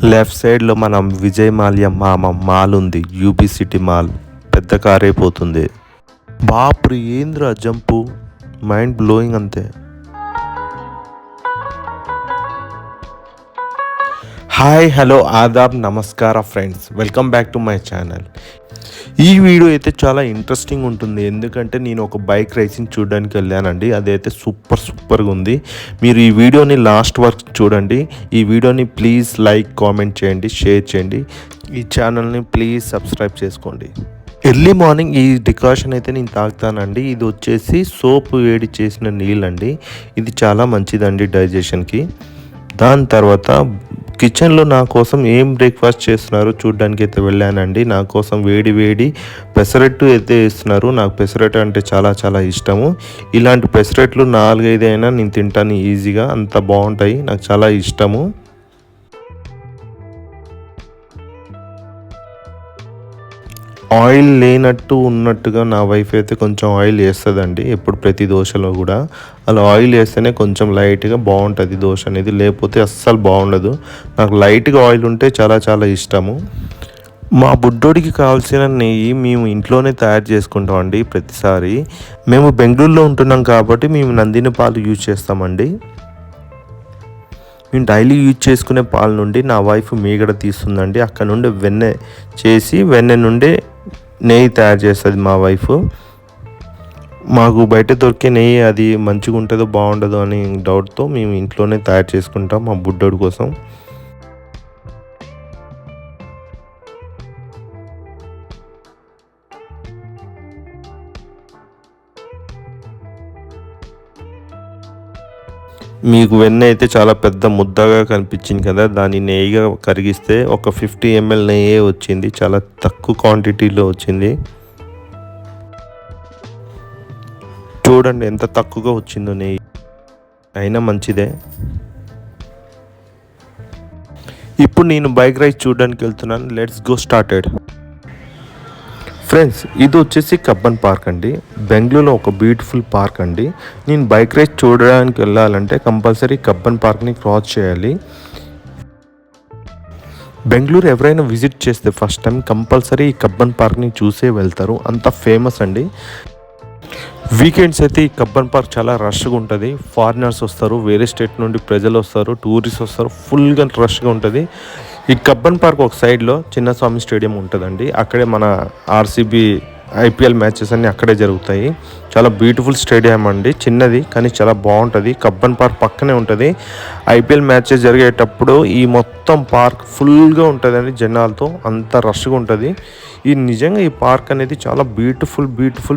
Left సైడ్లో మనం Vijay Mallya mall ఉంది. యూబీ సిటీ మాల్ పెద్ద కార్ అయిపోతుంది. బాప్రి ఏంద్ర జంపు, మైండ్ బ్లోయింగ్ అంతే. హాయ్ హలో ఆదాబ్ నమస్కార friends, welcome back to my channel. ఈ వీడియో అయితే చాలా ఇంట్రెస్టింగ్ ఉంటుంది, ఎందుకంటే నేను ఒక బైక్ రేసింగ్ చూడడానికి వెళ్ళానండి. అదైతే సూపర్గా ఉంది. మీరు ఈ వీడియోని లాస్ట్ వరకు చూడండి. ఈ వీడియోని ప్లీజ్ లైక్, కామెంట్ చేయండి, షేర్ చేయండి. ఈ ఛానల్ని ప్లీజ్ సబ్స్క్రైబ్ చేసుకోండి. ఎర్లీ మార్నింగ్ ఈ డికాషన్ అయితే నేను తాగుతానండి. ఇది వచ్చేసి సోప్ వేడి చేసిన నీళ్ళండి. ఇది చాలా మంచిదండి డైజెషన్కి. దాని తర్వాత కిచెన్లో నా కోసం ఏం బ్రేక్ఫాస్ట్ చేస్తున్నారు చూడడానికి అయితే వెళ్ళానండి. నా కోసం వేడి పెసరట్టు అయితే వేస్తున్నారు. నాకు పెసరట్టు అంటే చాలా ఇష్టము. ఇలాంటి పెసరట్లు 4-5 అయినా నేను తింటాను ఈజీగా, అంత బాగుంటాయి, నాకు చాలా ఇష్టము. ఆయిల్ లేనట్టు ఉన్నట్టుగా నా వైఫ్ అయితే కొంచెం ఆయిల్ వేస్తుందండి ఎప్పుడు, ప్రతి దోశలో కూడా. అలా ఆయిల్ వేస్తేనే కొంచెం లైట్గా బాగుంటుంది దోశ అనేది, లేకపోతే అస్సలు బాగుండదు. నాకు లైట్గా ఆయిల్ ఉంటే చాలా ఇష్టము. మా బుడ్డోడికి కావాల్సిన నెయ్యి మేము ఇంట్లోనే తయారు చేసుకుంటామండి ప్రతిసారి. మేము బెంగళూరులో ఉంటున్నాం కాబట్టి మేము నందిని పాలు యూజ్ చేస్తామండి. మేము డైలీ యూజ్ చేసుకునే పాల నుండి నా వైఫ్ మీగడ తీస్తుందండి. అక్కడ నుండి వెన్నె చేసి వెన్నె నుండి నెయ్యి తయారు చేస్తుంది మా వైఫ్. మాకు బయట దొరికే నెయ్యి అది మంచిగా ఉంటుందో బాగుండదో అని డౌట్తో మేము ఇంట్లోనే తయారు చేసుకుంటాం మా బుడ్డోడి కోసం. మీకు వెన్న అయితే చాలా పెద్ద ముద్దగా కనిపించింది కదా, దాన్ని నెయ్యిగా కరిగిస్తే ఒక 50 ml నెయ్యే వచ్చింది. చాలా తక్కువ క్వాంటిటీలో వచ్చింది. చూడండి ఎంత తక్కువగా వచ్చిందో నెయ్యి, అయినా మంచిదే. ఇప్పుడు నేను బైక్ రైడ్ చూడడానికి వెళ్తున్నాను. Let's go started. ఫ్రెండ్స్, ఇది వచ్చేసి కబ్బన్ పార్క్ అండి. బెంగళూరులో ఒక బ్యూటిఫుల్ పార్క్ అండి. నేను బైక్ రేస్ చూడడానికి వెళ్ళాలంటే కంపల్సరీ కబ్బన్ పార్క్ని క్రాస్ చేయాలి. బెంగళూరు ఎవరైనా విజిట్ చేస్తే ఫస్ట్ టైం కంపల్సరీ ఈ కబ్బన్ పార్క్ని చూసే వెళ్తారు, అంత ఫేమస్ అండి. వీకెండ్స్ అయితే ఈ కబ్బన్ పార్క్ చాలా రష్గా ఉంటుంది. ఫారినర్స్ వస్తారు, వేరే స్టేట్ నుండి ప్రజలు వస్తారు, టూరిస్ట్ వస్తారు, ఫుల్గా రష్గా ఉంటుంది. ఈ కబ్బన్ పార్క్ ఒక సైడ్లో చిన్నస్వామి స్టేడియం ఉంటుందండి. అక్కడే మన ఆర్సీబీ ఐపీఎల్ మ్యాచెస్ అన్నీ అక్కడే జరుగుతాయి. చాలా బ్యూటిఫుల్ స్టేడియం అండి, చిన్నది కానీ చాలా బాగుంటుంది. కబ్బన్ పార్క్ పక్కనే ఉంటుంది. ఐపీఎల్ మ్యాచెస్ జరిగేటప్పుడు ఈ మొత్తం పార్క్ ఫుల్గా ఉంటుందండి జనాలతో, అంత రష్గా ఉంటుంది. ఈ నిజంగా ఈ పార్క్ అనేది చాలా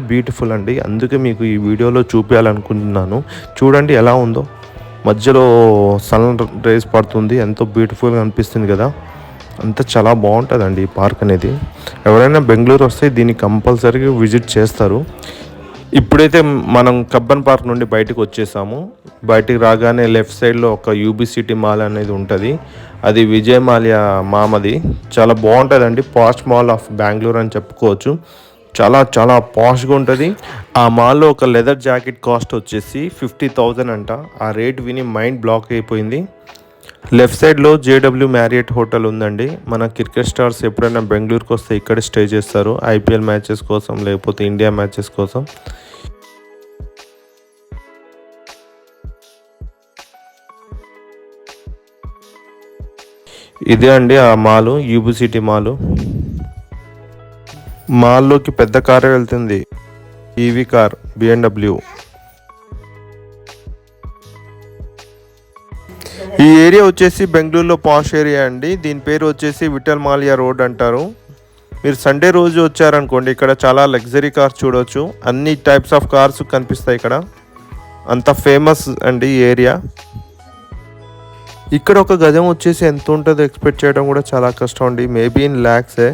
బ్యూటిఫుల్ అండి. అందుకే మీకు ఈ వీడియోలో చూపించాలనుకుంటున్నాను. చూడండి ఎలా ఉందో, మధ్యలో సన్ రేస్ పడుతుంది, ఎంతో బ్యూటిఫుల్గా అనిపిస్తుంది కదా. అంతా చాలా బాగుంటుందండి ఈ పార్క్ అనేది. ఎవరైనా బెంగళూరు వస్తే దీన్ని కంపల్సరీగా విజిట్ చేస్తారు. ఇప్పుడైతే మనం కబ్బన్ పార్క్ నుండి బయటకు వచ్చేసాము. బయటికి రాగానే లెఫ్ట్ సైడ్లో ఒక యూబీ సిటీ మాల్ అనేది ఉంటుంది. అది విజయ్ మాల్యా మామది. చాలా బాగుంటుందండి, పాష్ మాల్ ఆఫ్ బెంగళూరు అని చెప్పుకోవచ్చు. చాలా పాష్గా ఉంటుంది. ఆ మాల్లో ఒక లెదర్ జాకెట్ కాస్ట్ వచ్చేసి 50,000 అంట. ఆ రేట్ విని మైండ్ బ్లాక్ అయిపోయింది. లెఫ్ట్ సైడ్లో జేడబ్ల్యూ మ్యారియట్ హోటల్ ఉందండి. మన క్రికెట్ స్టార్స్ ఎప్పుడైనా బెంగళూరుకి వస్తే ఇక్కడే స్టే చేస్తారు, ఐపీఎల్ మ్యాచెస్ కోసం లేకపోతే ఇండియా మ్యాచెస్ కోసం. ఇదే అండి ఆ మాలు, యూబీ సిటీ మాలు. మాల్లోకి పెద్ద కారే వెళ్తుంది, ఈవీ కార్, BMW. ఈ ఏరియా వచ్చేసి బెంగళూరులో పాష్ ఏరియా అండి. దీని పేరు వచ్చేసి విఠల్ మాల్యా రోడ్ అంటారు. మీరు సండే రోజు వచ్చారనుకోండి, ఇక్కడ చాలా లగ్జరీ కార్స్ చూడవచ్చు. అన్ని టైప్స్ ఆఫ్ కార్స్ కనిపిస్తాయి ఇక్కడ. అంత ఫేమస్ అండి ఈ ఏరియా. ఇక్కడ ఒక గజం వచ్చేసి ఎంత ఉంటుందో ఎక్స్పెక్ట్ చేయడం కూడా చాలా కష్టం అండి, మేబీ ఇన్ ల్యాక్సే.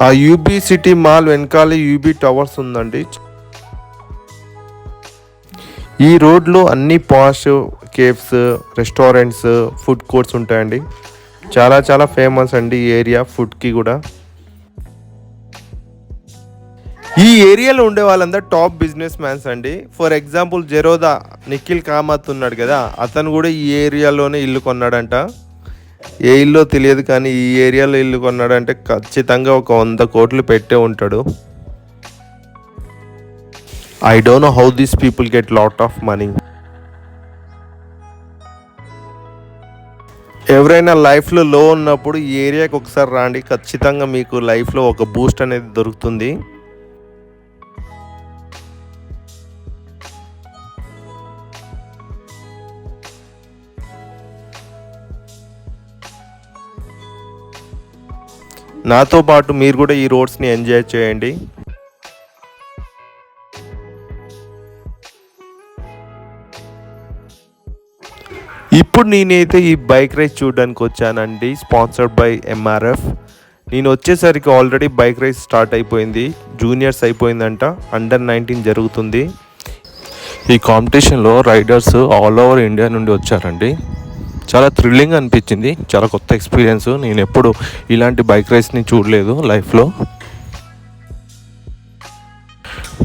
ఆ యూబీ సిటీ మాల్ వెనకాల యూబీ టవర్స్ ఉందండి. ఈ రోడ్లో అన్ని posh cafes, restaurants, food courts ఉంటాయండి. చాలా ఫేమస్ అండి ఈ ఏరియా ఫుడ్కి కూడా. ఈ ఏరియాలో ఉండే వాళ్ళందరూ టాప్ బిజినెస్ మ్యాన్స్ అండి. ఫర్ ఎగ్జాంపుల్ జెరోదా నిఖిల్ కామత్ ఉన్నాడు కదా, అతను కూడా ఈ ఏరియాలోనే ఇల్లు కొన్నాడంట. ఏ ఇల్లు తెలియదు కానీ ఈ ఏరియాలో ఇల్లు కొన్నాడంటే ఖచ్చితంగా ఒక 100 కోట్లు పెట్టే ఉంటాడు. I don't know how these people get lot of money. ఎవరైనా లైఫ్లో లో ఉన్నప్పుడు ఈ ఏరియాకి ఒకసారి రాండి, ఖచ్చితంగా మీకు లైఫ్లో ఒక బూస్ట్ అనేది దొరుకుతుంది. నాతో పాటు మీరు కూడా ఈ రోడ్స్ని ఎంజాయ్ చేయండి. ఇప్పుడు నేనైతే ఈ బైక్ రేస్ చూడడానికి వచ్చానండి, స్పాన్సర్డ్ బై ఎంఆర్ఎఫ్. నేను వచ్చేసరికి ఆల్రెడీ బైక్ రేస్ స్టార్ట్ అయిపోయింది, జూనియర్స్ అయిపోయిందంట, అండర్ 19 జరుగుతుంది. ఈ కాంపిటీషన్లో రైడర్స్ ఆల్ ఓవర్ ఇండియా నుండి వచ్చారండి. చాలా థ్రిల్లింగ్ అనిపించింది, చాలా కొత్త ఎక్స్పీరియన్స్. నేను ఎప్పుడు ఇలాంటి బైక్ రేస్ని చూడలేదు లైఫ్లో.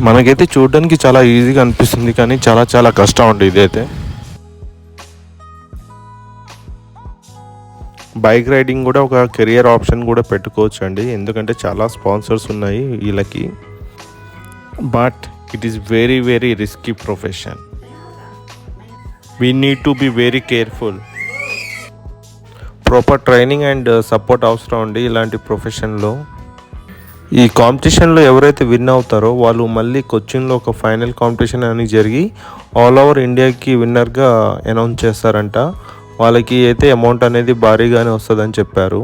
మనకైతే చూడడానికి చాలా ఈజీగా అనిపిస్తుంది కానీ చాలా చాలా కష్టం అండి ఇదైతే. బైక్ రైడింగ్ కూడా ఒక కెరియర్ ఆప్షన్ కూడా పెట్టుకోవచ్చు అండి, ఎందుకంటే చాలా స్పాన్సర్స్ ఉన్నాయి వీళ్ళకి. But it is very very risky profession. We need to be very careful. Proper training and support అవసరం అండి ఇలాంటి ప్రొఫెషన్లో. ఈ కాంపిటీషన్లో ఎవరైతే విన్ అవుతారో వాళ్ళు మళ్ళీ కొచ్చిన్లో ఒక ఫైనల్ కాంపిటీషన్ అని జరిగి ఆల్ ఓవర్ ఇండియాకి విన్నర్గా అనౌన్స్ చేస్తారంట. వాళ్ళకి అయితే అమౌంట్ అనేది భారీగానే వస్తుందని చెప్పారు.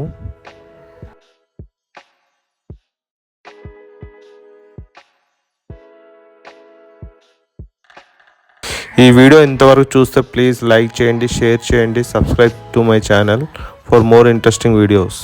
ఈ వీడియో ఇంతవరకు చూస్తే ప్లీజ్ లైక్ చేయండి, షేర్ చేయండి, subscribe to my channel for more interesting videos.